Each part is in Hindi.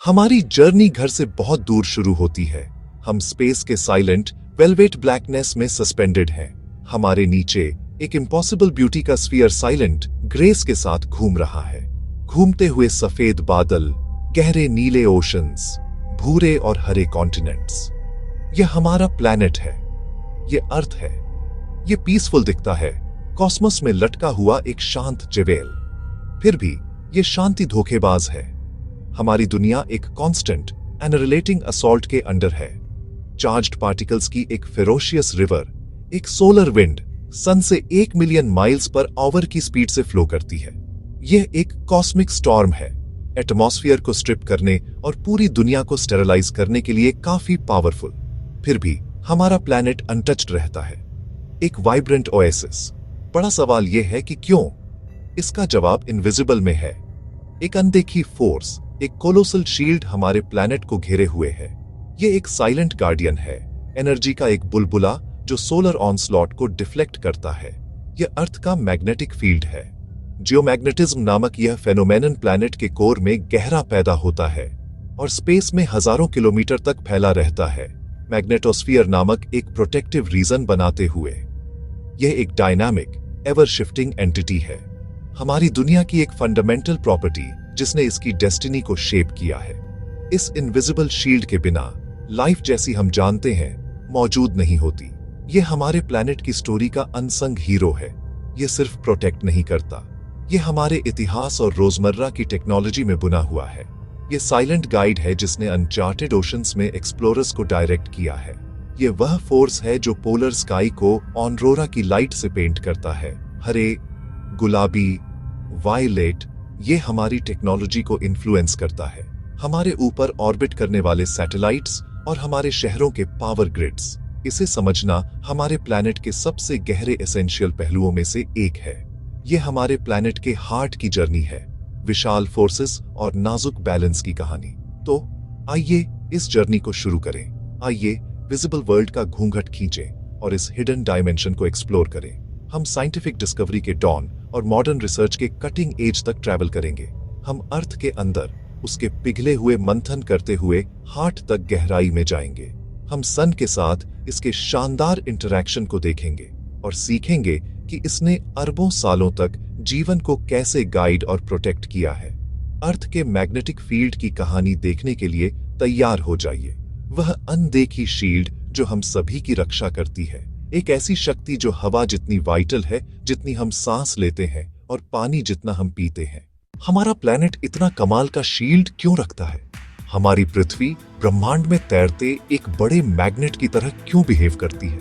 हमारी जर्नी घर से बहुत दूर शुरू होती है। हम स्पेस के साइलेंट वेलवेट ब्लैकनेस में सस्पेंडेड हैं। हमारे नीचे एक इम्पॉसिबल ब्यूटी का स्फीयर साइलेंट ग्रेस के साथ घूम रहा है। घूमते हुए सफेद बादल, गहरे नीले ओशंस, भूरे और हरे कॉन्टिनेंट्स। यह हमारा प्लैनेट है, यह अर्थ है। यह पीसफुल दिखता है, कॉस्मोस में लटका हुआ एक शांत ज्वेल। फिर भी यह शांति धोखेबाज है। हमारी दुनिया एक कांस्टेंट एनरिलेटिंग असॉल्ट के अंडर है। चार्ज्ड पार्टिकल्स की एक फेरोशियस रिवर, एक सोलर विंड सन से 1 मिलियन माइल्स पर आवर की स्पीड से फ्लो करती है। यह एक कॉस्मिक स्टॉर्म है, एटमॉस्फेयर को स्ट्रिप करने और पूरी दुनिया को स्टेरलाइज करने के लिए काफी पावरफुल। फिर भी हमारा प्लैनेट अनटच्ड रहता है, एक वाइब्रेंट ओएसिस। बड़ा सवाल यह है कि क्यों? इसका जवाब इनविजिबल में है। एक अनदेखी फोर्स, एक कोलोसल शील्ड हमारे प्लैनेट को घेरे हुए है। यह एक साइलेंट गार्डियन है, एनर्जी का एक बुलबुला जो सोलर ऑनस्लॉट को डिफ्लेक्ट करता है। यह अर्थ का मैग्नेटिक फील्ड है। जियोमैग्नेटिज्म नामक यह फेनोमेनन प्लैनेट के कोर में गहरा पैदा होता है और स्पेस में हजारों किलोमीटर तक फैला रहता है, मैग्नेटोस्फीयर नामक एक प्रोटेक्टिव रीजन बनाते हुए। यह एक डायनामिक, एवर शिफ्टिंग एंटिटी है, हमारी दुनिया की एक फंडामेंटल प्रॉपर्टी जिसने इसकी डेस्टिनी को शेप किया है। इस इनविजिबल शील्ड के बिना लाइफ जैसी हम जानते हैं मौजूद नहीं होती। यह हमारे प्लैनेट की स्टोरी का अनसंग हीरो है। यह सिर्फ प्रोटेक्ट नहीं करता, यह हमारे इतिहास और रोजमर्रा की टेक्नोलॉजी में बुना हुआ है। यह साइलेंट गाइड है जिसने अनचार्टेड ओशंस में एक्सप्लोरर्स को डायरेक्ट किया है। यह वह फोर्स है जो पोलर स्काई को ऑनरोरा की लाइट से पेंट करता है। हरे, गुलाबी, वायलेट, ये हमारी टेक्नोलॉजी को इन्फ्लुएंस करता है। हमारे ऊपर ऑर्बिट करने वाले सैटेलाइट्स और हमारे शहरों के पावर ग्रिड्स। इसे समझना हमारे प्लैनेट के सबसे गहरे एसेंशियल पहलुओं में से एक है। यह हमारे प्लैनेट के हार्ट की जर्नी है, विशाल फोर्सेस और नाजुक बैलेंस की कहानी। तो आइए इस जर्नी को शुरू करें। आइए विजिबल वर्ल्ड का घूंघट खींचें और इस हिडन डायमेंशन को एक्सप्लोर करें। हम साइंटिफिक डिस्कवरी के डॉन और मॉडर्न रिसर्च के कटिंग एज तक ट्रैवल करेंगे। हम अर्थ के अंदर उसके पिघले हुए मंथन करते हुए हार्ट तक गहराई में जाएंगे। हम सन के साथ इसके शानदार इंटरैक्शन को देखेंगे और सीखेंगे कि इसने अरबों सालों तक जीवन को कैसे गाइड और प्रोटेक्ट किया है। अर्थ के मैग्नेटिक फील्ड की कहानी देखने के लिए तैयार हो जाइए। वह अनदेखी शील्ड जो हम सभी की रक्षा करती है, एक ऐसी शक्ति जो हवा जितनी वाइटल है जितनी हम सांस लेते हैं और पानी जितना हम पीते हैं। हमारा प्लैनेट इतना कमाल का शील्ड क्यों रखता है? हमारी पृथ्वी ब्रह्मांड में तैरते एक बड़े मैग्नेट की तरह क्यों बिहेव करती है?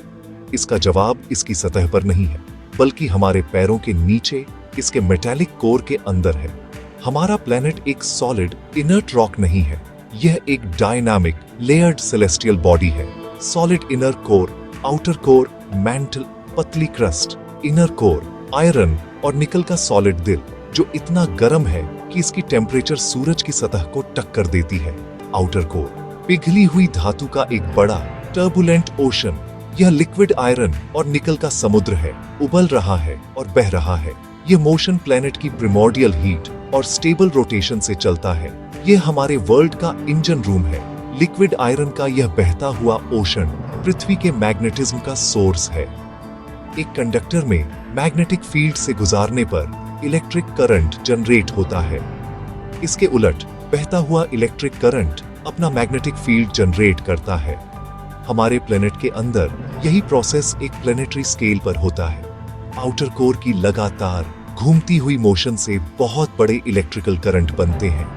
इसका जवाब इसकी सतह पर नहीं है, बल्कि हमारे पैरों के नीचे इसके मेटालिक कोर के अंदर है। हमारा प्लैनेट एक सॉलिड इनर्ट रॉक नहीं है, यह एक डायनामिक लेयर्ड सेलेस्टियल बॉडी है। Solid inner core, outer core, mantle, पतली क्रस्ट, इनर कोर, आयरन और निकल का सॉलिड दिल जो इतना गर्म है कि इसकी टेम्परेचर सूरज की सतह को टक्कर देती है। आउटर कोर, पिघली हुई धातु का एक बड़ा टर्बुलेंट ओशन। यह लिक्विड आयरन और निकल का समुद्र है, उबल रहा है और बह रहा है। यह मोशन प्लैनेट की प्रिमोर्डियल हीट और स्टेबल रोटेशन से चलता है। यह हमारे वर्ल्ड का इंजन रूम है। लिक्विड आयरन का यह बहता हुआ ओशन पृथ्वी के मैग्नेटिज्म का सोर्स है। एक कंडक्टर में मैग्नेटिक फील्ड से गुजारने पर इलेक्ट्रिक करंट जनरेट होता है। इसके उलट बहता हुआ इलेक्ट्रिक करंट अपना मैग्नेटिक फील्ड जनरेट करता है। हमारे प्लैनेट के अंदर यही प्रोसेस एक प्लैनेटरी स्केल पर होता है। आउटर कोर की लगातार घूमती हुई मोशन से बहुत बड़े इलेक्ट्रिकल करंट बनते हैं।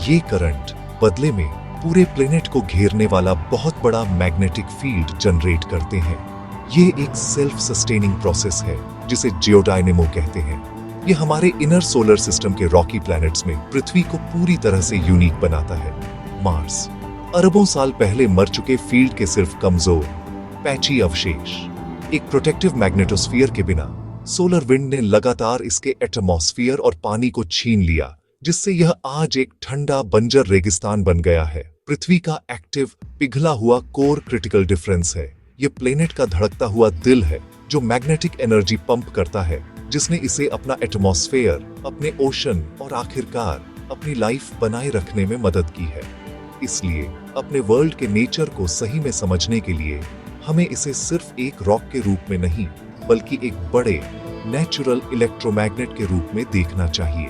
ये करंट बदले में पूरे प्लैनेट को घेरने वाला बहुत बड़ा मैग्नेटिक फील्ड जनरेट करते हैं। ये एक सेल्फ सस्टेनिंग प्रोसेस है जिसे जियोडायनेमो कहते हैं। ये हमारे इनर सोलर सिस्टम के रॉकी प्लैनेट्स में पृथ्वी को पूरी तरह से यूनिक बनाता है। मार्स, अरबों साल पहले मर चुके फील्ड के सिर्फ कमजोर, पैची अवशेष। एक प्रोटेक्टिव मैग्नेटोस्फीयर के बिना सोलर विंड ने लगातार इसके एटमॉस्फियर और पानी को छीन लिया, जिससे यह आज एक ठंडा बंजर रेगिस्तान बन गया है। पृथ्वी का एक्टिव पिघला हुआ कोर क्रिटिकल डिफरेंस है। यह प्लेनेट का धड़कता हुआ दिल है जो मैग्नेटिक एनर्जी पंप करता है, जिसने इसे अपना एटमॉस्फेयर, अपने ओशन और आखिरकार अपनी लाइफ बनाए रखने में मदद की है। इसलिए अपने वर्ल्ड के नेचर को सही में समझने के लिए हमें इसे सिर्फ एक रॉक के रूप में नहीं, बल्कि एक बड़े नेचुरल इलेक्ट्रोमैग्नेट के रूप में देखना चाहिए।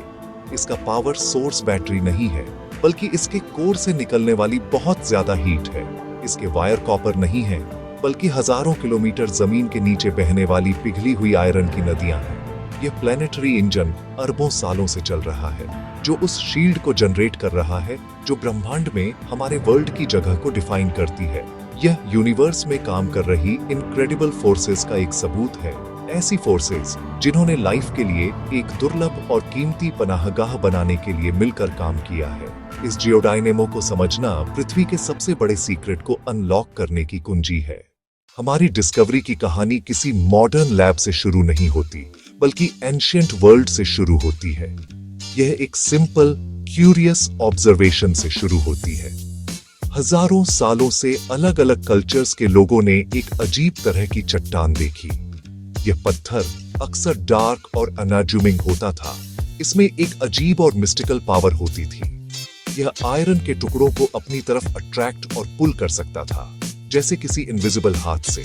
इसका पावर सोर्स बैटरी नहीं है, बल्कि इसके कोर से निकलने वाली बहुत ज्यादा हीट है। इसके वायर कॉपर नहीं है, बल्कि हजारों किलोमीटर जमीन के नीचे बहने वाली पिघली हुई आयरन की नदियां हैं। यह प्लेनेटरी इंजन अरबों सालों से चल रहा है, जो उस शील्ड को जनरेट कर रहा है जो ब्रह्मांड में हमारे वर्ल्ड की जगह को डिफाइन करती है। यह यूनिवर्स में काम कर रही इनक्रेडिबल फोर्सेस का एक सबूत है। ऐसी फोर्सेस जिन्होंने लाइफ के लिए एक दुर्लभ और कीमती पनाहगाह बनाने के लिए मिलकर काम किया है। इस जियोडायनेमो को समझना पृथ्वी के सबसे बड़े सीक्रेट को अनलॉक करने की कुंजी है। हमारी डिस्कवरी की कहानी किसी मॉडर्न लैब से शुरू नहीं होती, बल्कि एंशिएंट वर्ल्ड से शुरू होती है। यह एक सिंपल क्यूरियस ऑब्जर्वेशन से शुरू होती है। हजारों सालों से अलग अलग कल्चर्स के लोगों ने एक अजीब तरह की चट्टान देखी। यह पत्थर अक्सर डार्क और अनअज्यूमिंग होता था। इसमें एक अजीब और मिस्टिकल पावर होती थी। यह आयरन के टुकड़ों को अपनी तरफ अट्रैक्ट और पुल कर सकता था, जैसे किसी इनविजिबल हाथ से।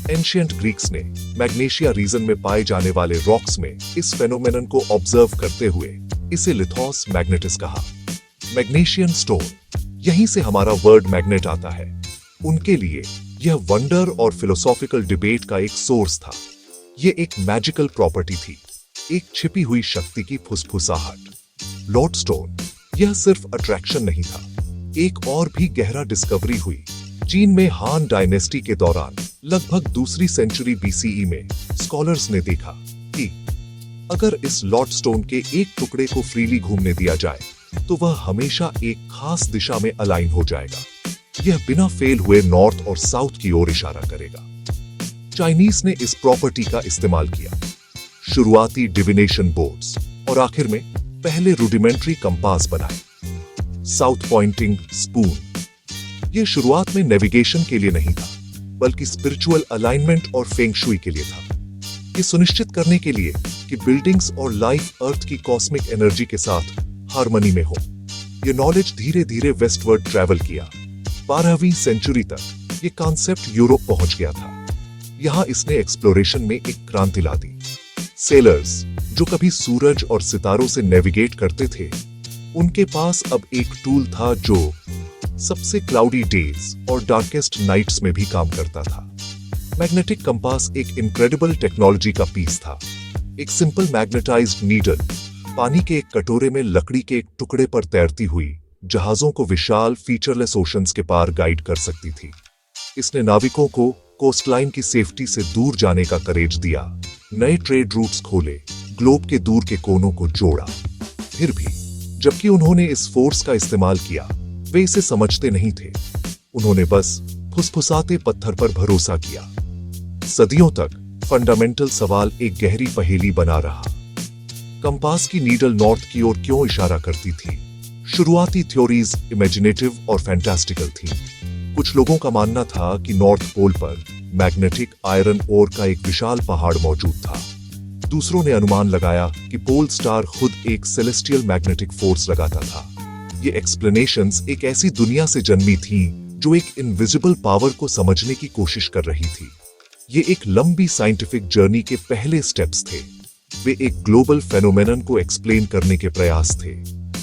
एंशिएंट ग्रीक्स ने मैग्नेशिया रीजन में पाए जाने वाले रॉक्स में इस फेनोमेनन को ऑब्जर्व करते हुए इसे लिथोस मैग्नेटिस कहा। मैग्नेशियन स्टोन, यहीं से हमारा वर्ड मैग्नेट आता है। उनके लिए यह वंडर और फिलोसॉफिकल डिबेट का एक सोर्स था। यह एक मैजिकल प्रॉपर्टी थी, एक छिपी हुई शक्ति की फुसफुसाहट। लॉर्डस्टोन, यह सिर्फ अट्रैक्शन नहीं था। एक और भी गहरा डिस्कवरी हुई चीन में हान डायनेस्टी के दौरान, लगभग दूसरी सेंचुरी बीसीई में। स्कॉलर्स ने देखा कि अगर इस लॉर्डस्टोन के एक टुकड़े को फ्रीली घूमने दिया जाए तो वह हमेशा एक खास दिशा में अलाइन हो जाएगा। यह बिना फेल हुए नॉर्थ और साउथ की ओर इशारा करेगा। चाइनीज ने इस प्रॉपर्टी का इस्तेमाल किया, शुरुआती डिविनेशन बोर्ड्स और आखिर में पहले रूडिमेंट्री कंपास बनाए। साउथ पॉइंटिंग स्पून, यह शुरुआत में नेविगेशन के लिए नहीं था, बल्कि स्पिरिचुअल अलाइनमेंट और फेंग शुई के लिए था। ये सुनिश्चित करने के लिए कि बिल्डिंग्स और लाइफ अर्थ की कॉस्मिक एनर्जी के साथ हार्मनी में हो। यह नॉलेज धीरे धीरे वेस्टवर्ड ट्रैवल किया। 12वीं सेंचुरी तक ये कॉन्सेप्ट यूरोप पहुंच गया था। यहां इसने एक्सप्लोरेशन में एक क्रांति ला दी। सेलर्स, जो कभी सूरज और सितारों से नेविगेट करते थे, उनके पास अब एक टूल था जो सबसे क्लाउडी डेज और डार्केस्ट नाइट्स में भी काम करता था। मैग्नेटिक कंपास एक इनक्रेडिबल टेक्नोलॉजी का पीस था। एक सिंपल मैग्नेटाइज्ड नीडल पानी के एक कटोरे में लकड़ी के एक टुकड़े पर तैरती हुई जहाजों को विशाल फीचरलेस ओशंस के पार गाइड कर सकती थी। इसने नाविकों को कोस्टलाइन की सेफ्टी से दूर जाने का करेज दिया, नए ट्रेड रूट्स खोले, ग्लोब के दूर के कोनों को जोड़ा। फिर भी जबकि उन्होंने इस फोर्स का इस्तेमाल किया, वे इसे समझते नहीं थे। उन्होंने बस फुसफुसाते पत्थर पर भरोसा किया। सदियों तक फंडामेंटल सवाल एक गहरी पहेली बना रहा। कंपास की नीडल नॉर्थ की ओर क्यों इशारा करती थी? शुरुआती थ्योरीज इमेजिनेटिव और फैंटास्टिकल थी। कुछ लोगों का मानना था कि नॉर्थ पोल पर मैग्नेटिक आयरन ओर का एक विशाल पहाड़ मौजूद था। दूसरों ने अनुमान लगाया कि पोल स्टार खुद एक सेलेस्टियल मैग्नेटिक फोर्स लगाता था। ये एक्सप्लेनेशंस एक ऐसी दुनिया से जन्मी थी जो एक इनविजिबल पावर को समझने की कोशिश कर रही थी। ये एक लंबी साइंटिफिक जर्नी के पहले स्टेप्स थे। वे एक ग्लोबल फेनोमेनन को एक्सप्लेन करने के प्रयास थे।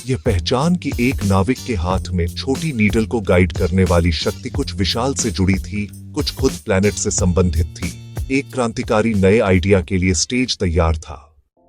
यह पहचान कि एक नाविक के हाथ में छोटी नीडल को गाइड करने वाली शक्ति कुछ विशाल से जुड़ी थी, कुछ खुद प्लैनेट से संबंधित थी। एक क्रांतिकारी नए आइडिया के लिए स्टेज तैयार था।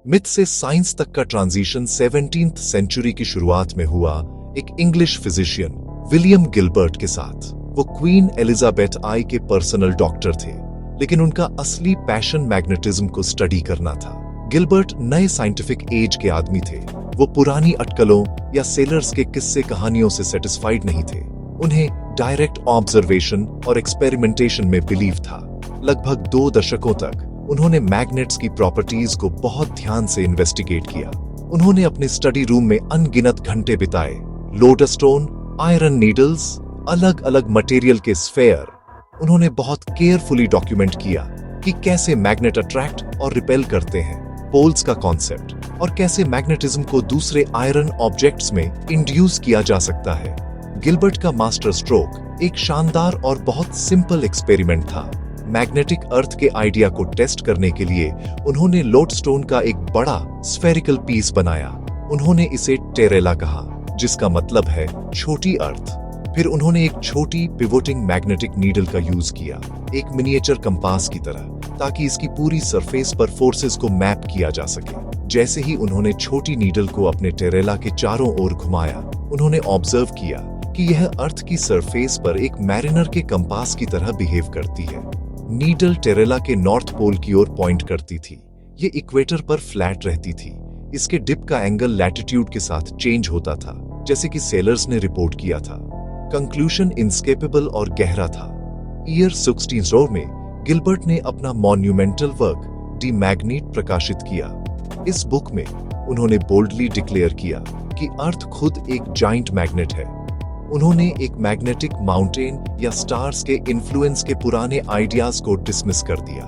मिथ से साइंस तक का ट्रांजिशन 17th सेंचुरी की शुरुआत में हुआ एक इंग्लिश फिजिशियन विलियम गिलबर्ट के साथ। वो क्वीन एलिजाबेथ आई के पर्सनल डॉक्टर थे, लेकिन उनका असली पैशन मैग्नेटिज्म को स्टडी करना था। गिलबर्ट नए साइंटिफिक एज के आदमी थे। वो पुरानी अटकलों या सेलर्स के किस्से कहानियों से सेटिस्फाइड नहीं थे। उन्हें डायरेक्ट ऑब्जर्वेशन और एक्सपेरिमेंटेशन में बिलीव था। लगभग 2 दशकों तक उन्होंने मैग्नेट्स की प्रॉपर्टीज को बहुत ध्यान से इन्वेस्टिगेट किया। उन्होंने अपने स्टडी रूम में अनगिनत घंटे बिताए। लोडस्टोन, आयरन नीडल्स, अलग अलग मटेरियल के स्फेयर। उन्होंने बहुत केयरफुली डॉक्यूमेंट किया कि कैसे मैग्नेट अट्रैक्ट और रिपेल करते हैं। पोल्स का कॉन्सेप्ट और कैसे मैग्नेटिज्म को दूसरे आयरन ऑब्जेक्ट्स में इंड्यूस किया जा सकता है। गिलबर्ट का मास्टर स्ट्रोक एक शानदार और बहुत सिंपल एक्सपेरिमेंट था। मैग्नेटिक अर्थ के आइडिया को टेस्ट करने के लिए उन्होंने लोडस्टोन का एक बड़ा स्फेरिकल पीस बनाया। उन्होंने इसे टेरेला कहा, जिसका मतलब है छोटी अर्थ। फिर उन्होंने एक छोटी पिवोटिंग मैग्नेटिक नीडल का यूज किया, एक मिनिएचर कंपास की तरह, ताकि इसकी पूरी सरफेस पर फोर्सेस को मैप किया जा सके। जैसे ही उन्होंने छोटी नीडल को अपने टेरेला के चारों ओर घुमाया, उन्होंने ऑब्जर्व किया कि यह अर्थ की सरफेस पर एक मैरिनर के कंपास की तरह बिहेव करती है। नीडल टेरेला के नॉर्थ पोल की ओर पॉइंट करती थी। ये इक्वेटर पर फ्लैट रहती थी। इसके डिप का एंगल लैटिट्यूड के साथ चेंज होता था, जैसे कि सेलर्स ने रिपोर्ट किया था। कंक्लूजन इनस्केपेबल और गहरा था। ईयर 1600 में गिलबर्ट ने अपना मॉन्यूमेंटल वर्क डी मैग्नेट प्रकाशित किया। इस बुक में उन्होंने बोल्डली डिक्लेयर किया कि अर्थ खुद एक जाइंट मैग्नेट है। उन्होंने एक मैग्नेटिक माउंटेन या स्टार्स के इन्फ्लुएंस के पुराने आइडियाज को डिसमिस कर दिया।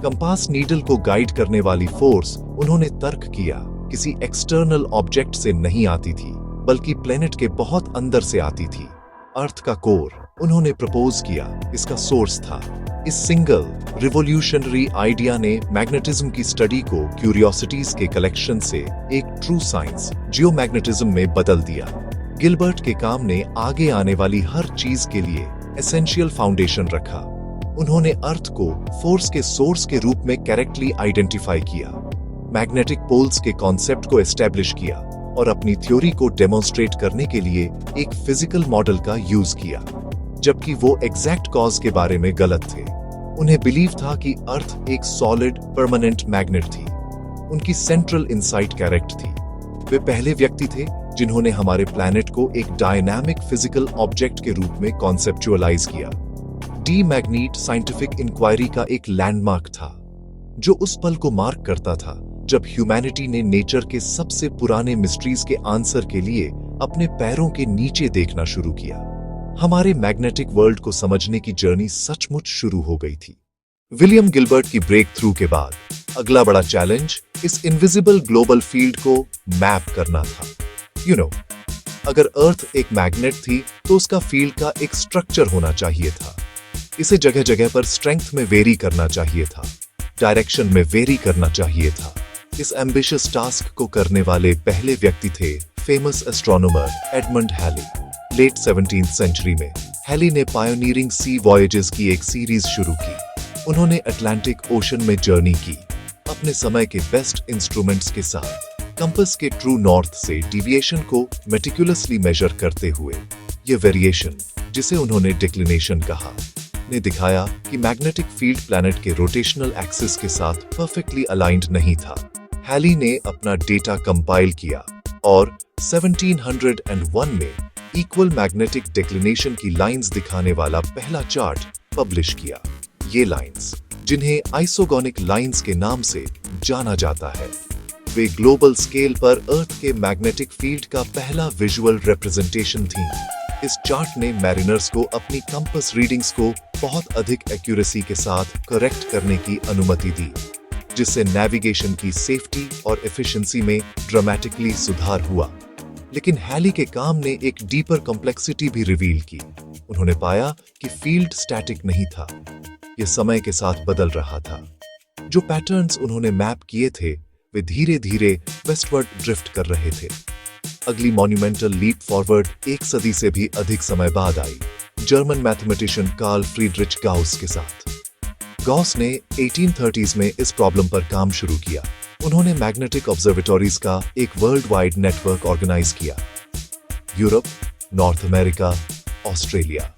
कंपास नीडल को गाइड करने वाली फोर्स, उन्होंने तर्क किया, किसी एक्सटर्नल ऑब्जेक्ट से नहीं आती थी, बल्कि प्लेनेट के बहुत अंदर से आती थी। अर्थ का कोर, उन्होंने प्रपोज किया, इसका सोर्स था। इस सिंगल रिवोल्यूशनरी आइडिया ने मैग्नेटिज्म की स्टडी को क्यूरियोसिटीज के कलेक्शन से एक ट्रू साइंस जियोमैग्नेटिज्म में बदल दिया। गिलबर्ट के काम ने आगे आने वाली हर चीज के लिए एसेंशियल फाउंडेशन रखा। उन्होंने अर्थ को फोर्स के सोर्स के रूप में करेक्टली आइडेंटिफाई किया, मैग्नेटिक पोल्स के कॉन्सेप्ट को एस्टेब्लिश किया और अपनी थ्योरी को डेमोन्स्ट्रेट करने के लिए एक फिजिकल मॉडल का यूज किया, जबकि वो एग्जैक्ट कॉज के बारे में गलत थे। उन्हें बिलीव था कि अर्थ एक सॉलिड परमानेंट मैग्नेट थी। उनकी सेंट्रल इंसाइट करेक्ट थी। वे पहले व्यक्ति थे जिन्होंने हमारे प्लैनेट को एक डायनामिक फिजिकल ऑब्जेक्ट के रूप में कॉन्सेप्चुअलाइज किया। डी मैग्नेट साइंटिफिक इंक्वायरी का एक लैंडमार्क था, जो उस पल को मार्क करता था जब ह्यूमैनिटी ने नेचर के सबसे पुराने मिस्ट्रीज के आंसर के लिए अपने पैरों के नीचे देखना शुरू किया। हमारे मैग्नेटिक वर्ल्ड को समझने की जर्नी सचमुच शुरू हो गई थी। विलियम गिलबर्ट की ब्रेक थ्रू के बाद अगला बड़ा चैलेंज इस इनविजिबल ग्लोबल फील्ड को मैप करना था। अगर अर्थ एक मैग्नेट थी तो उसका फील्ड का एक स्ट्रक्चर होना चाहिए था। इसे जगह जगह पर स्ट्रेंथ में वेरी करना चाहिए था, डायरेक्शन में वेरी करना चाहिए था। इस एम्बिशियस टास्क को करने वाले पहले व्यक्ति थे famous astronomer Edmund Halley. Late 17th century में हैली ने पायोनियरिंग सी वॉयेजेस की एक सीरीज शुरू की। उन्होंने अटलांटिक ओशन में जर्नी की, अपने समय के बेस्ट इंस्ट्रूमेंट्स के साथ, कंपास के ट्रू नॉर्थ से डिविएशन को मेटिकुलसली मेजर करते हुए। यह वेरिएशन, जिसे उन्होंने डिक्लिनेशन कहा, ने दिखाया कि मैग्नेटिक फील्ड प्लैनेट के रोटेशनल एक्सिस के साथ परफेक्टली अलाइंड नहीं था। हैली ने अपना डेटा कंपाइल किया और 1701 में इक्वल मैग्नेटिक डिक्लिनेशन की लाइंस दिखाने वाला पहला चार्ट पब्लिश किया। ये लाइंस, जिन्हें आइसोगोनिक लाइंस के नाम से जाना जाता है, वे ग्लोबल स्केल पर अर्थ के मैग्नेटिक फील्ड का पहला विजुअल रिप्रेजेंटेशन थी। इस चार्ट ने मैरिनर्स को अपनी कंपास रीडिंग्स को बहुत अधिक एक्यूरेसी के साथ करेक्ट करने की अनुमति दी, जिससे नेविगेशन की सेफ्टी और एफिशिएंसी में ड्रामेटिकली सुधार हुआ। लेकिन हैली के काम ने एक डीपर कॉम्प्लेक्सिटी भी रिवील की। उन्होंने पाया कि फील्ड स्टैटिक नहीं था, यह समय के साथ बदल रहा था। जो पैटर्न्स उन्होंने मैप किए थे, वे धीरे धीरे वेस्टवर्ड ड्रिफ्ट कर रहे थे। अगली मॉन्यूमेंटल लीप फॉरवर्ड एक सदी से भी अधिक समय बाद आई, जर्मन मैथमेटिशियन कार्ल फ्रीडरिच गाउस के साथ। गॉस ने 1830s में इस प्रॉब्लम पर काम शुरू किया। उन्होंने मैग्नेटिक ऑब्जर्वेटरीज का एक वर्ल्ड वाइड नेटवर्क ऑर्गेनाइज किया। यूरोप, नॉर्थ अमेरिका, ऑस्ट्रेलिया,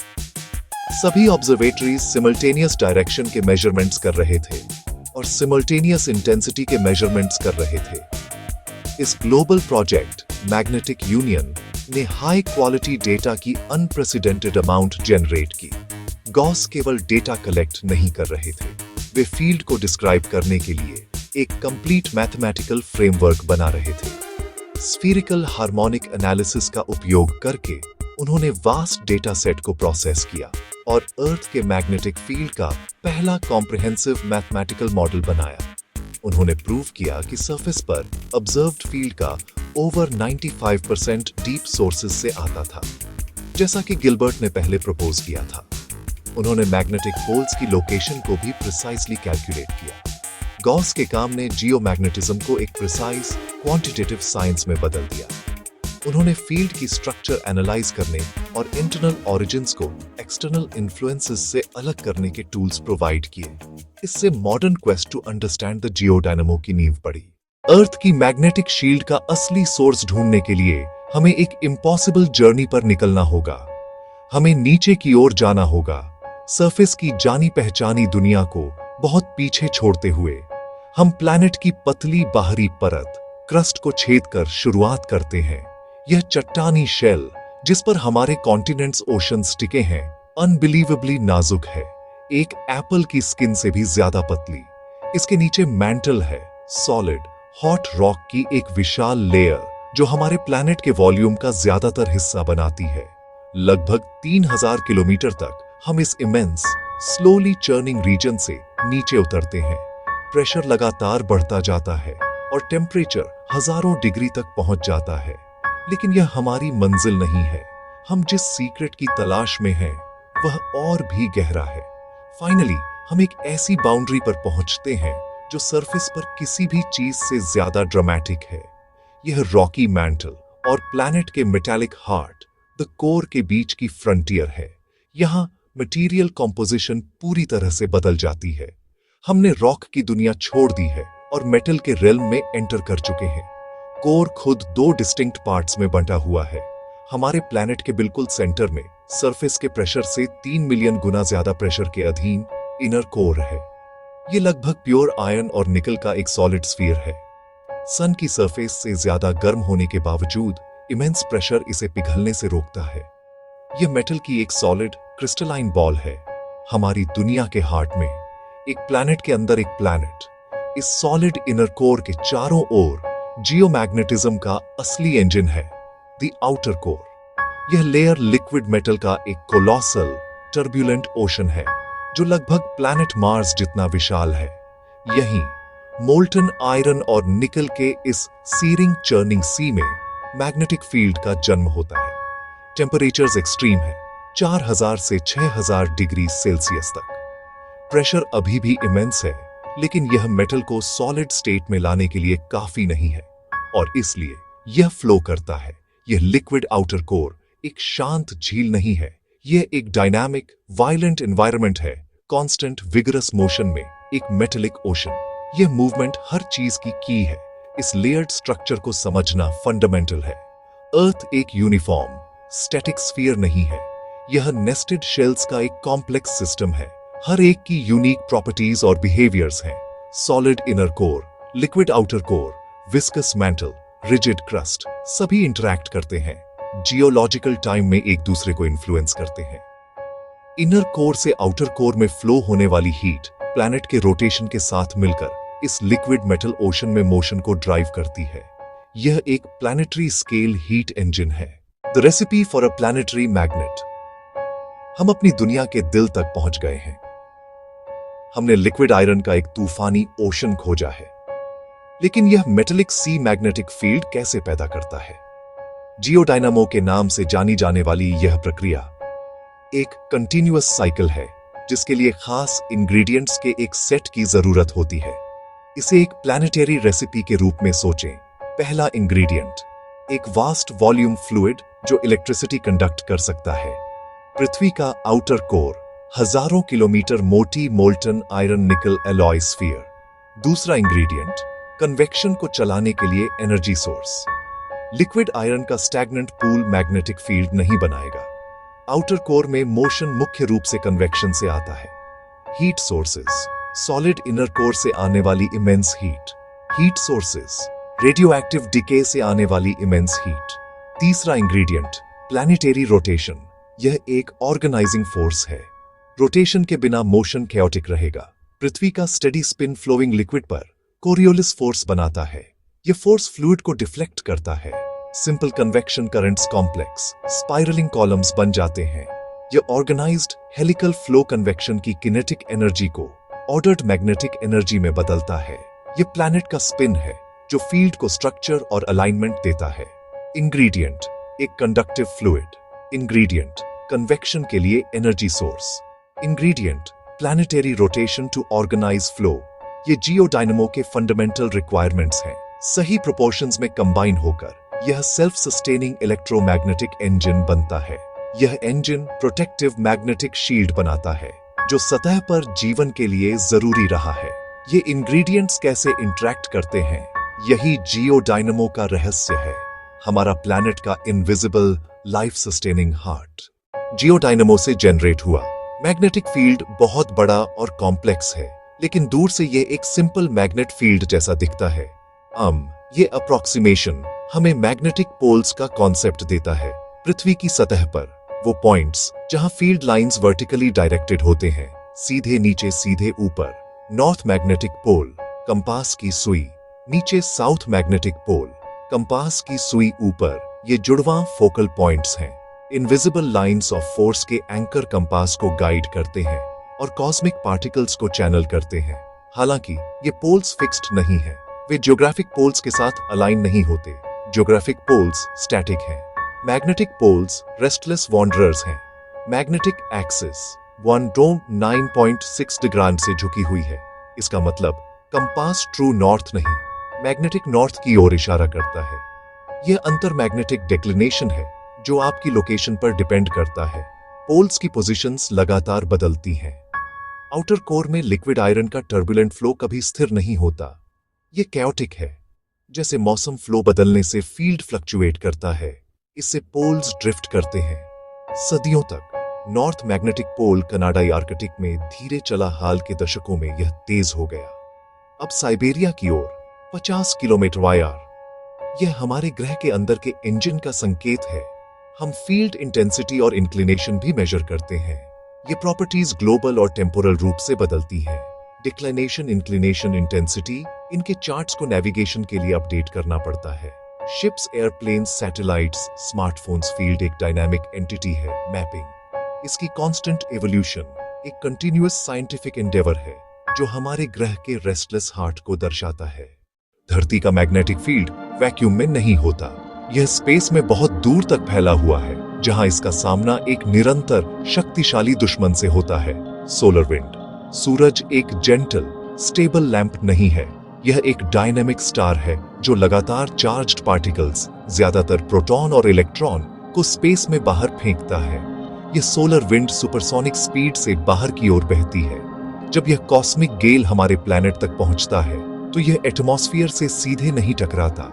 सभी ऑब्जर्वेटरीज सिमल्टेनियस डायरेक्शन के मेजरमेंट्स कर रहे थे और सिमल्टेनियस इंटेंसिटी के मेजरमेंट्स कर रहे थे। इस ग्लोबल प्रोजेक्ट मैग्नेटिक यूनियन ने हाई क्वालिटी डेटा की अनप्रेसिडेंटेड अमाउंट जनरेट की। गॉस केवल डेटा कलेक्ट नहीं कर रहे थे, वे फील्ड को डिस्क्राइब करने के लिए एक कंप्लीट मैथमेटिकल फ्रेमवर्क बना रहे थे। स्फीरिकल हार्मोनिक एनालिसिस का उपयोग करके उन्होंने वास्ट डेटा सेट को प्रोसेस किया और अर्थ के मैग्नेटिक फील्ड का पहला कॉम्प्रिहेंसिव मैथमेटिकल मॉडल बनाया। उन्होंने प्रूव किया कि सरफेस पर ऑब्जर्व्ड फील्ड का ओवर 95% डीप सोर्सेज से आता था, जैसा कि गिलबर्ट ने पहले प्रपोज किया था। उन्होंने मैग्नेटिक पोल्स की लोकेशन को भी प्रिसाइसली कैलकुलेट किया। गॉस के काम ने जियोमैग्नेटिज्म को एक प्रिसाइज क्वांटिटेटिव साइंस में बदल दिया। उन्होंने फील्ड की स्ट्रक्चर एनालाइज करने और इंटरनल ऑरिजिन्स को एक्सटर्नल इन्फ्लुएंसेस से अलग करने के टूल्स प्रोवाइड किए। इससे modern quest to understand the geodynamo की नींव पड़ी। अर्थ की मैग्नेटिक शील्ड का असली सोर्स ढूंढने के लिए हमें एक इम्पॉसिबल जर्नी पर निकलना होगा। हमें नीचे की ओर जाना होगा, सरफेस की जानी पहचानी दुनिया को बहुत पीछे छोड़ते हुए। हम प्लैनेट की पतली बाहरी परत क्रस्ट को छेद कर शुरुआत करते हैं। यह चट्टानी शेल जिस पर हमारे कॉन्टिनेंट्स ओशंस टिके हैं अनबिलीवेबली नाजुक है, एक एप्पल की स्किन से भी ज्यादा पतली। इसके नीचे मैंटल है, सॉलिड हॉट रॉक की एक विशाल लेयर जो हमारे प्लैनेट के वॉल्यूम का ज्यादातर हिस्सा बनाती है। लगभग 3000 किलोमीटर तक हम इस इमेंस स्लोली चर्निंग रीजन से नीचे उतरते हैं। प्रेशर लगातार बढ़ता जाता है और टेम्परेचर हजारों डिग्री तक पहुंच जाता है, लेकिन यह हमारी मंजिल नहीं है। हम जिस सीक्रेट की तलाश में हैं वह और भी गहरा है। फाइनली हम एक ऐसी बाउंड्री पर पहुंचते हैं जो सरफेस पर किसी भी चीज से ज्यादा ड्रामेटिक है। यह रॉकी मैंटल और प्लैनेट के मेटालिक हार्ट द कोर के बीच की फ्रंटियर है। यहाँ मटेरियल कॉम्पोजिशन पूरी तरह से बदल जाती है। हमने रॉक की दुनिया छोड़ दी है और मेटल के रेल्म में एंटर कर चुके हैं। कोर खुद 2 डिस्टिंक्ट पार्ट्स में बंटा हुआ है। हमारे प्लैनेट के बिल्कुल सेंटर में सरफेस के प्रेशर से 3 मिलियन गुना ज्यादा प्रेशर के अधीन इनर कोर है। यह लगभग प्योर आयरन और निकल का एक सॉलिड स्फीयर है। सन की सरफेस से ज्यादा गर्म होने के बावजूद इमेंस प्रेशर इसे पिघलने से रोकता है। यह मेटल की एक सॉलिड क्रिस्टलाइन बॉल है। हमारी दुनिया के हार्ट में, एक प्लैनेट के अंदर एक प्लैनेट। इस सॉलिड इनर कोर के चारों ओर जियोमैग्नेटिज्म का असली इंजन है, द आउटर कोर। यह लेयर लिक्विड मेटल का एक कोलोसल टर्बुलेंट ओशन है जो लगभग प्लैनेट मार्स जितना विशाल है। यहीं मोल्टन आयरन और निकल के इस सीरिंग चर्निंग सी में मैग्नेटिक फील्ड का जन्म होता है। टेम्परेचर्स एक्सट्रीम है, 4000 से 6000 डिग्री सेल्सियस तक। प्रेशर अभी भी इमेंस है, लेकिन यह मेटल को सॉलिड स्टेट में लाने के लिए काफी नहीं है और इसलिए यह फ्लो करता है। यह लिक्विड आउटर कोर एक शांत झील नहीं है, यह एक डायनामिक वायलेंट एनवायरनमेंट है, कांस्टेंट विगरस मोशन में एक मेटेलिक ओशन। यह मूवमेंट हर चीज की है। इस लेयर्ड स्ट्रक्चर को समझना फंडामेंटल है। अर्थ एक यूनिफॉर्म स्टैटिक स्फीयर नहीं है, यह नेस्टेड शेल्स का एक कॉम्प्लेक्स सिस्टम है। हर एक की यूनिक प्रॉपर्टीज और बिहेवियर्स हैं। Solid inner core, liquid outer core, viscous mantle, rigid crust, सभी इंटरैक्ट करते हैं, जियोलॉजिकल टाइम में एक दूसरे को इन्फ्लुएंस करते हैं। इनर कोर से आउटर कोर में फ्लो होने वाली हीट प्लैनेट के रोटेशन के साथ मिलकर इस लिक्विड मेटल ओशन में मोशन को ड्राइव करती है। यह एक प्लैनेटरी स्केल हीट इंजन है। The recipe for a planetary magnet. हम अपनी दुनिया के दिल तक पहुंच गए हैं। हमने लिक्विड आयरन का एक तूफानी ओशन खोजा है, लेकिन यह मेटेलिक सी मैग्नेटिक फील्ड कैसे पैदा करता है? जियोडायनामो के नाम से जानी जाने वाली यह प्रक्रिया एक कंटिन्यूअस साइकिल है जिसके लिए खास इंग्रेडिएंट्स के एक सेट की जरूरत होती है। इसे एक प्लैनेटरी रेसिपी के रूप में सोचें। पहला इंग्रेडिएंट, एक वास्ट वॉल्यूम फ्लूइड जो इलेक्ट्रिसिटी कंडक्ट कर सकता है। पृथ्वी का आउटर कोर, हजारों किलोमीटर मोटी मोल्टन आयरन निकल एलॉय स्फीयर। दूसरा इंग्रेडिएंट, कन्वेक्शन को चलाने के लिए एनर्जी सोर्स। लिक्विड आयरन का स्टैग्नेंट पूल मैग्नेटिक फील्ड नहीं बनाएगा। आउटर कोर में मोशन मुख्य रूप से कन्वेक्शन से आता है। Heat sources, solid inner core से आने वाली immense heat. Heat sources, radio active decay से आने वाली इमेंस हीट। तीसरा इंग्रेडिएंट, प्लैनेटरी रोटेशन। यह एक ऑर्गेनाइजिंग फोर्स है। रोटेशन के बिना मोशन कैओटिक रहेगा। पृथ्वी का स्टेडी स्पिन फ्लोइंग लिक्विड पर कोरियोलिस फोर्स बनाता है। यह फोर्स फ्लूइड को डिफ्लेक्ट करता है। Simple convection currents complex spiralling columns बन जाते हैं। यह ऑर्गेनाइज्ड हेलिकल फ्लो कन्वेक्शन की किनेटिक एनर्जी को ऑर्डर्ड मैग्नेटिक एनर्जी में बदलता है। ये प्लैनेट का स्पिन है जो फील्ड को स्ट्रक्चर और अलाइनमेंट देता है। इंग्रेडिएंट, एक कंडक्टिव फ्लूइड। इंग्रेडिएंट, कन्वेक्शन के लिए energy source. Ingredient, planetary rotation to organise flow. ये जियोडायनेमो के फंडामेंटल रिक्वायरमेंट्स हैं। सही प्रोपोर्शंस में कंबाइन होकर यह सेल्फ सस्टेनिंग इलेक्ट्रोमैग्नेटिक इंजन बनता है। यह इंजन प्रोटेक्टिव मैग्नेटिक शील्ड बनाता है जो सतह पर जीवन के लिए जरूरी रहा है। ये इंग्रेडिएंट्स कैसे इंटरैक्ट करते हैं, यही जियोडायनेमो का रहस्य है, हमारा प्लैनेट का इनविजिबल लाइफ सस्टेनिंग हार्ट। जियोडायनेमो से जनरेट हुआ मैग्नेटिक फील्ड बहुत बड़ा और कॉम्प्लेक्स है, लेकिन दूर से ये एक सिंपल मैग्नेट फील्ड जैसा दिखता है। ये अप्रोक्सीमेशन हमें मैग्नेटिक पोल्स का कॉन्सेप्ट देता है। पृथ्वी की सतह पर वो पॉइंट्स जहां फील्ड लाइंस वर्टिकली डायरेक्टेड होते हैं, सीधे नीचे सीधे ऊपर नॉर्थ मैग्नेटिक पोल, कंपास की सुई, नीचे साउथ मैग्नेटिक पोल, कंपास की सुई ऊपर, ये जुड़वां फोकल पॉइंट्स हैं। इनविजिबल लाइंस ऑफ फोर्स के एंकर कंपास को गाइड करते हैं और कॉस्मिक पार्टिकल्स को चैनल करते हैं। हालांकि ये पोल्स फिक्स्ड नहीं है, वे ज्योग्राफिक पोल्स के साथ अलाइन नहीं होते। ज्योग्राफिक पोल्स स्टैटिक हैं, मैग्नेटिक पोल्स रेस्टलेस वॉन्डरर्स हैं। मैग्नेटिक एक्सिस 109.6 डिग्री से झुकी हुई है। इसका मतलब कंपास ट्रू नॉर्थ नहीं, मैग्नेटिक नॉर्थ की ओर इशारा करता है। यह अंतर मैग्नेटिक डिक्लिनेशन है जो आपकी लोकेशन पर डिपेंड करता है। पोल्स की पोजीशंस लगातार बदलती हैं। आउटर कोर में लिक्विड आयरन का टर्बुलेंट फ्लो कभी स्थिर नहीं होता। यह कैओटिक है, जैसे मौसम फ्लो बदलने से फील्ड फ्लक्चुएट करता है, इससे पोल्स ड्रिफ्ट करते हैं। सदियों तक नॉर्थ मैग्नेटिक पोल कनाडाई आर्कटिक में धीरे चला, हाल के दशकों में यह तेज हो गया। अब साइबेरिया की ओर 50 किलोमीटर वायर, यह हमारे ग्रह के अंदर के इंजन का संकेत है। हम फील्ड इंटेंसिटी और इंक्लिनेशन भी मेजर करते हैं। ये प्रॉपर्टीज ग्लोबल और टेम्पोरल रूप से बदलती हैं। डिक्लिनेशन, इंक्लिनेशन, इंटेंसिटी, इनके चार्ट्स को नेविगेशन के लिए अपडेट करना पड़ता है। Ships, airplanes, satellites, smartphones, field एक डायनामिक एंटिटी है। मैपिंग, इसकी कांस्टेंट एवोल्यूशन एक कंटिन्यूअस साइंटिफिक एंडेवर है जो हमारे ग्रह के रेस्टलेस हार्ट को दर्शाता है। धरती का मैग्नेटिक फील्ड वैक्यूम में नहीं होता, यह स्पेस में बहुत दूर तक फैला हुआ है, जहां इसका सामना एक निरंतर शक्तिशाली दुश्मन से होता है, सोलर विंड। सूरज एक जेंटल स्टेबल लैंप नहीं है, यह एक डायनेमिक स्टार है जो लगातार चार्ज्ड पार्टिकल्स, ज्यादातर प्रोटॉन और इलेक्ट्रॉन, को स्पेस में बाहर फेंकता है। यह सोलर विंड सुपरसोनिक स्पीड से बाहर की ओर बहती है। जब यह कॉस्मिक गेल हमारे प्लैनेट तक पहुंचता है तो यह एटमॉस्फेयर से सीधे नहीं टकराता,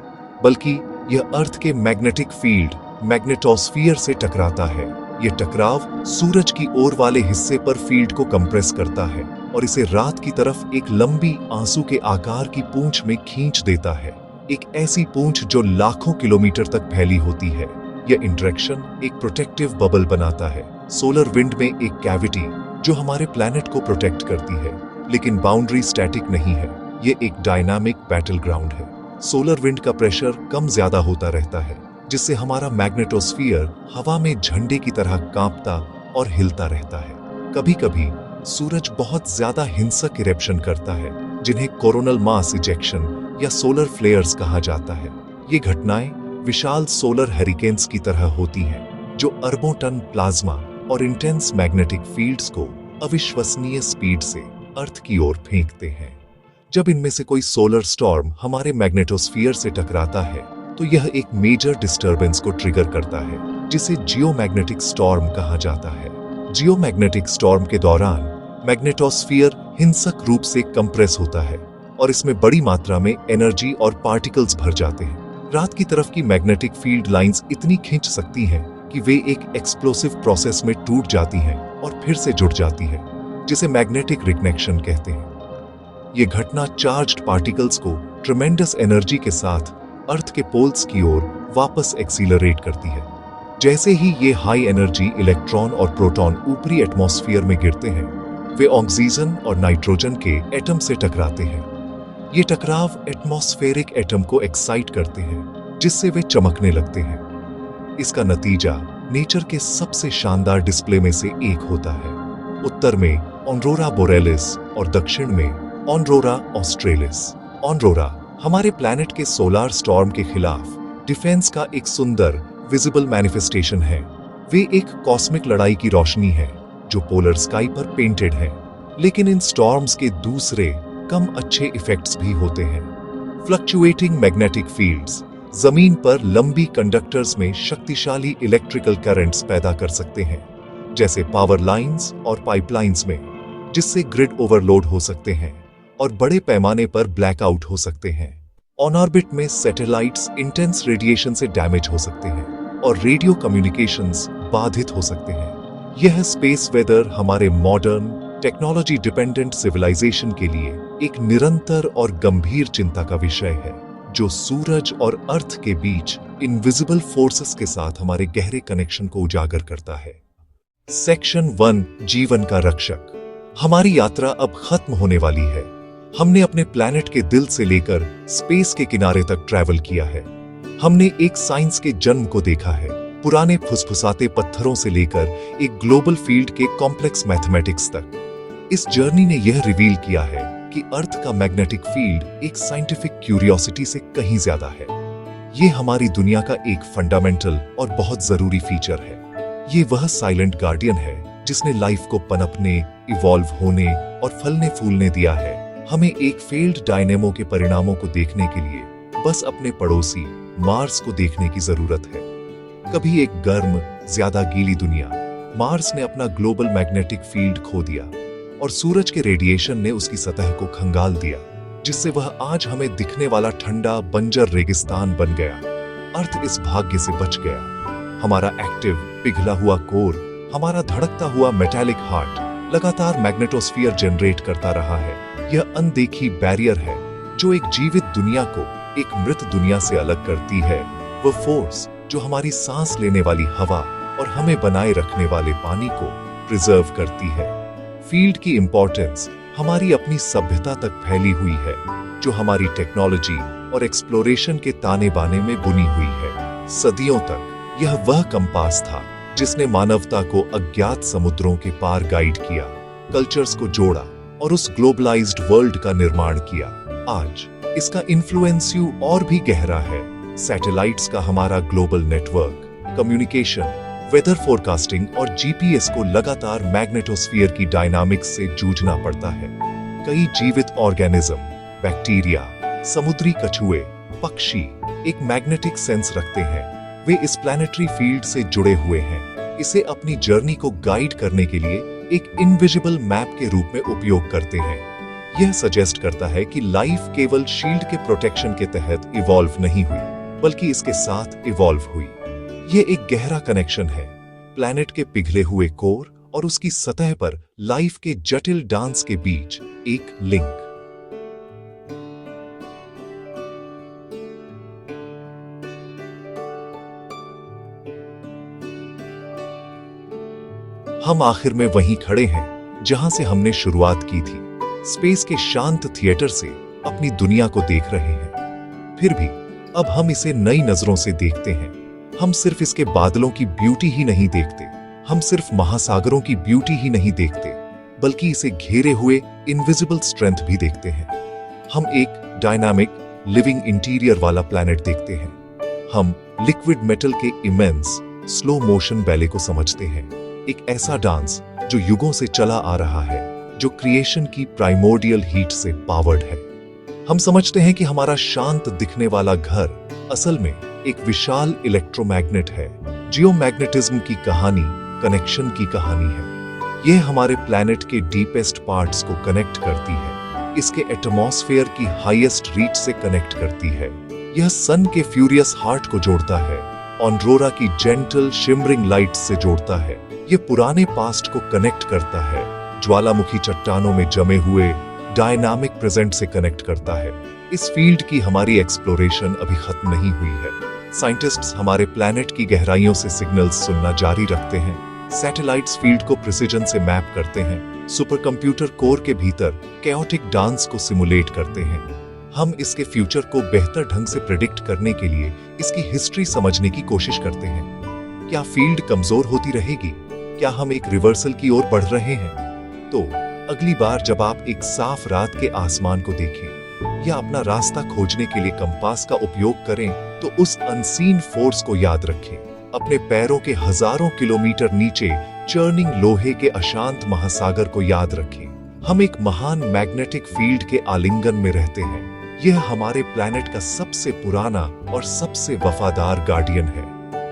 बल्कि यह अर्थ के मैग्नेटिक फील्ड मैग्नेटोस्फीयर से टकराता है। यह टकराव सूरज की ओर वाले हिस्से पर फील्ड को कंप्रेस करता है और इसे रात की तरफ एक लंबी आंसू के आकार की पूंछ में खींच देता है, एक ऐसी पूंछ जो लाखों किलोमीटर तक फैली होती है। यह इंटरेक्शन एक प्रोटेक्टिव बबल बनाता है। सोलर विंड में एक कैविटी जो हमारे प्लैनेट को प्रोटेक्ट करती है, लेकिन बाउंड्री स्टैटिक नहीं है, ये एक डायनामिक बैटल ग्राउंड है। सोलर विंड का प्रेशर कम ज्यादा होता रहता है, जिससे हमारा मैग्नेटोस्फीयर हवा में झंडे की तरह कांपता और हिलता रहता है। कभी कभी सूरज बहुत ज्यादा हिंसक इरेप्शन करता है, जिन्हें कोरोनल मास इजेक्शन या सोलर फ्लेयर्स कहा जाता है। ये घटनाएं विशाल सोलर हैरिकेन्स की तरह होती हैं, जो अरबों टन प्लाज्मा और इंटेंस मैग्नेटिक फील्ड्स को अविश्वसनीय स्पीड से अर्थ की ओर फेंकते हैं। जब इनमें से कोई सोलर स्टॉर्म हमारे मैग्नेटोस्फीयर से टकराता है तो यह एक मेजर डिस्टर्बेंस को ट्रिगर करता है, जिसे जियोमैग्नेटिक स्टॉर्म कहा जाता है। जियोमैग्नेटिक स्टॉर्म के दौरान मैग्नेटोस्फीयर हिंसक रूप से कंप्रेस होता है और इसमें बड़ी मात्रा में एनर्जी और पार्टिकल्स भर जाते हैं। रात की तरफ की मैग्नेटिक फील्ड लाइंस इतनी खींच सकती हैं कि वे एक एक्सप्लोसिव प्रोसेस में टूट जाती हैं और फिर से जुड़ जाती हैं, जिसे मैग्नेटिक रिकनेक्शन कहते हैं। ये घटना चार्ज्ड पार्टिकल्स को ट्रेमेंडस एनर्जी के साथ अर्थ के पोल्स की ओर वापस एक्सीलरेट करती है। जैसे ही ये हाई एनर्जी इलेक्ट्रॉन और प्रोटॉन ऊपरी एटमॉस्फेयर में गिरते हैं, वे ऑक्सीजन और नाइट्रोजन के एटम से टकराते हैं। ये टकराव एटमॉस्फेरिक एटम को एक्साइट करते हैं, जिससे वे चमकने लगते हैं। इसका नतीजा नेचर के सबसे शानदार डिस्प्ले में से एक होता है। उत्तर में ऑनरोरा बोरेलिस और दक्षिण में ऑनरोरा ऑस्ट्रेलिस। ऑनरोरा हमारे प्लैनेट के सोलार स्टॉर्म के खिलाफ डिफेंस का एक सुंदर विजिबल मैनिफेस्टेशन है। वे एक कॉस्मिक लड़ाई की रोशनी है जो पोलर स्काई पर पेंटेड है। लेकिन इन स्टॉर्म्स के दूसरे कम अच्छे इफेक्ट्स भी होते हैं। फ्लक्चुएटिंग मैग्नेटिक फील्ड्स जमीन पर लंबी कंडक्टर्स में शक्तिशाली इलेक्ट्रिकल करंट्स पैदा कर सकते हैं, जैसे पावर लाइंस और पाइपलाइंस में, जिससे ग्रिड ओवरलोड हो सकते हैं और बड़े पैमाने पर ब्लैकआउट हो सकते हैं। ऑन ऑर्बिट में सैटेलाइट्स इंटेंस रेडिएशन से डैमेज हो सकते हैं और रेडियो कम्युनिकेशंस बाधित हो सकते हैं। यह स्पेस वेदर हमारे मॉडर्न टेक्नोलॉजी डिपेंडेंट सिविलाइजेशन के लिए एक निरंतर और गंभीर चिंता का विषय है, जो सूरज और अर्थ के बीच इनविजिबल फोर्सेस के साथ हमारे गहरे कनेक्शन को उजागर करता है। सेक्शन 1 जीवन का रक्षक। हमारी यात्रा अब खत्म होने वाली है। हमने अपने प्लैनेट के दिल से लेकर स्पेस के किनारे तक ट्रैवल किया है। हमने एक साइंस के जन्म को देखा है, पुराने फुसफुसाते पत्थरों से लेकर एक ग्लोबल फील्ड के कॉम्प्लेक्स मैथमेटिक्स तक। इस जर्नी ने यह रिवील किया है कि अर्थ का मैग्नेटिक फील्ड एक साइंटिफिक क्यूरियोसिटी से कहीं ज्यादा है। यह हमारी दुनिया का एक फंडामेंटल और बहुत जरूरी फीचर है। ये वह साइलेंट गार्डियन है जिसने लाइफ को पनपने, इवॉल्व होने और फलने फूलने दिया है। हमें एक फेल्ड डायनेमो के परिणामों को देखने के लिए बस अपने पड़ोसी मार्स को देखने की जरूरत है। कभी एक गर्म, ज्यादा गीली दुनिया, मार्स ने अपना ग्लोबल मैग्नेटिक फील्ड खो दिया और सूरज के रेडिएशन ने उसकी सतह को खंगाल दिया, जिससे वह आज हमें दिखने वाला ठंडा बंजर रेगिस्तान बन गया। अर्थ इस भाग्य से बच गया। हमारा एक्टिव पिघला हुआ कोर, हमारा धड़कता हुआ मेटालिक हार्ट लगातार मैग्नेटोस्फीयर जनरेट करता रहा है। यह अनदेखी बैरियर है जो एक जीवित दुनिया को एक मृत दुनिया से अलग करती है। वह फोर्स जो हमारी सांस लेने वाली हवा और हमें बनाए रखने वाले पानी को प्रिजर्व करती है। फील्ड की इंपॉर्टेंस हमारी अपनी सभ्यता तक फैली हुई है, जो हमारी टेक्नोलॉजी और एक्सप्लोरेशन के ताने बाने में बुनी हुई है। सदियों तक यह वह कंपास था जिसने मानवता को अज्ञात समुद्रों के पार गाइड किया, कल्चर्स को जोड़ा और उस ग्लोबलाइज्ड वर्ल्ड का निर्माण किया। आज इसका इन्फ्लुएंस और भी गहरा है। सैटेलाइट्स का हमारा global network, communication, weather forecasting और जीपीएस को लगातार मैग्नेटोस्फीयर की डायनामिक्स से जूझना पड़ता है। कई जीवित ऑर्गेनिज्म, बैक्टीरिया, समुद्री कछुए, पक्षी एक मैग्नेटिक सेंस रखते हैं। वे इस प्लैनेटरी फील्ड से जुड़े हुए हैं। इसे अपनी जर्नी को गाइड करने के लिए एक इनविजिबल मैप के रूप में उपयोग करते हैं। यह सजेस्ट करता है कि लाइफ केवल शील्ड के प्रोटेक्शन के तहत इवॉल्व नहीं हुई, बल्कि इसके साथ इवॉल्व हुई। यह एक गहरा कनेक्शन है, प्लैनेट के पिघले हुए कोर और उसकी सतह पर लाइफ के जटिल डांस के बीच एक लिंक। हम आखिर में वहीं खड़े हैं जहां से हमने शुरुआत की थी, स्पेस के शांत थिएटर से अपनी दुनिया को देख रहे हैं। फिर भी अब हम इसे नई नजरों से देखते हैं। हम सिर्फ इसके बादलों की ब्यूटी ही नहीं देखते, हम सिर्फ महासागरों की ब्यूटी ही नहीं देखते, बल्कि इसे घेरे हुए इनविजिबल स्ट्रेंथ भी देखते हैं। हम एक डायनामिक लिविंग इंटीरियर वाला प्लैनेट देखते हैं। हम लिक्विड मेटल के इमेंस स्लो मोशन बैले को समझते हैं, एक ऐसा डांस जो युगों से चला आ रहा है, जो क्रिएशन की प्राइमोर्डियल हीट से पावर्ड है। हम समझते हैं कि हमारा शांत दिखने वाला घर असल में एक विशाल इलेक्ट्रोमैग्नेट है। जियोमैग्नेटिज्म की कहानी कनेक्शन की कहानी है। यह हमारे प्लैनेट के डीपेस्ट पार्ट्स को कनेक्ट करती है, इसके एटमॉस्फेयर की हाईएस्ट रीच से कनेक्ट करती है। यह सन के फ्यूरियस हार्ट को जोड़ता है, ऑनरोरा की जेंटल शिमरिंग लाइट से जोड़ता है। ये पुराने पास्ट को कनेक्ट करता है, ज्वालामुखी चट्टानों में जमे हुए डायनामिक प्रेजेंट से कनेक्ट करता है। इस फील्ड की हमारी एक्सप्लोरेशन अभी खत्म नहीं हुई है। साइंटिस्ट्स हमारे प्लैनेट की गहराइयों से सिग्नल्स सुनना जारी रखते हैं। सैटेलाइट्स फील्ड को प्रिसिजन से मैप करते हैं। सुपर कंप्यूटर कोर के भीतर कैओटिक डांस को सिमुलेट करते हैं। हम इसके फ्यूचर को बेहतर ढंग से प्रेडिक्ट करने के लिए इसकी हिस्ट्री समझने की कोशिश करते हैं। क्या फील्ड कमजोर होती रहेगी? क्या हम एक रिवर्सल की ओर बढ़ रहे हैं? तो अगली बार जब आप एक साफ रात के आसमान को देखें, या अपना रास्ता खोजने के लिए कंपास का उपयोग करें, तो उस अनसीन फोर्स को याद रखें। अपने पैरों के हजारों किलोमीटर नीचे चर्निंग लोहे के अशांत महासागर को याद रखें। हम एक महान मैग्नेटिक फील्ड के आलिंगन में रहते हैं। यह हमारे प्लैनेट का सबसे पुराना और सबसे वफादार गार्डियन है।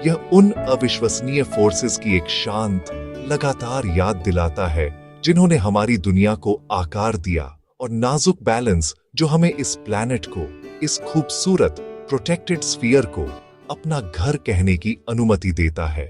यह उन अविश्वसनीय फोर्सेस की एक शांत, लगातार याद दिलाता है जिन्होंने हमारी दुनिया को आकार दिया और नाजुक बैलेंस जो हमें इस प्लैनेट को, इस खूबसूरत प्रोटेक्टेड स्फीयर को अपना घर कहने की अनुमति देता है।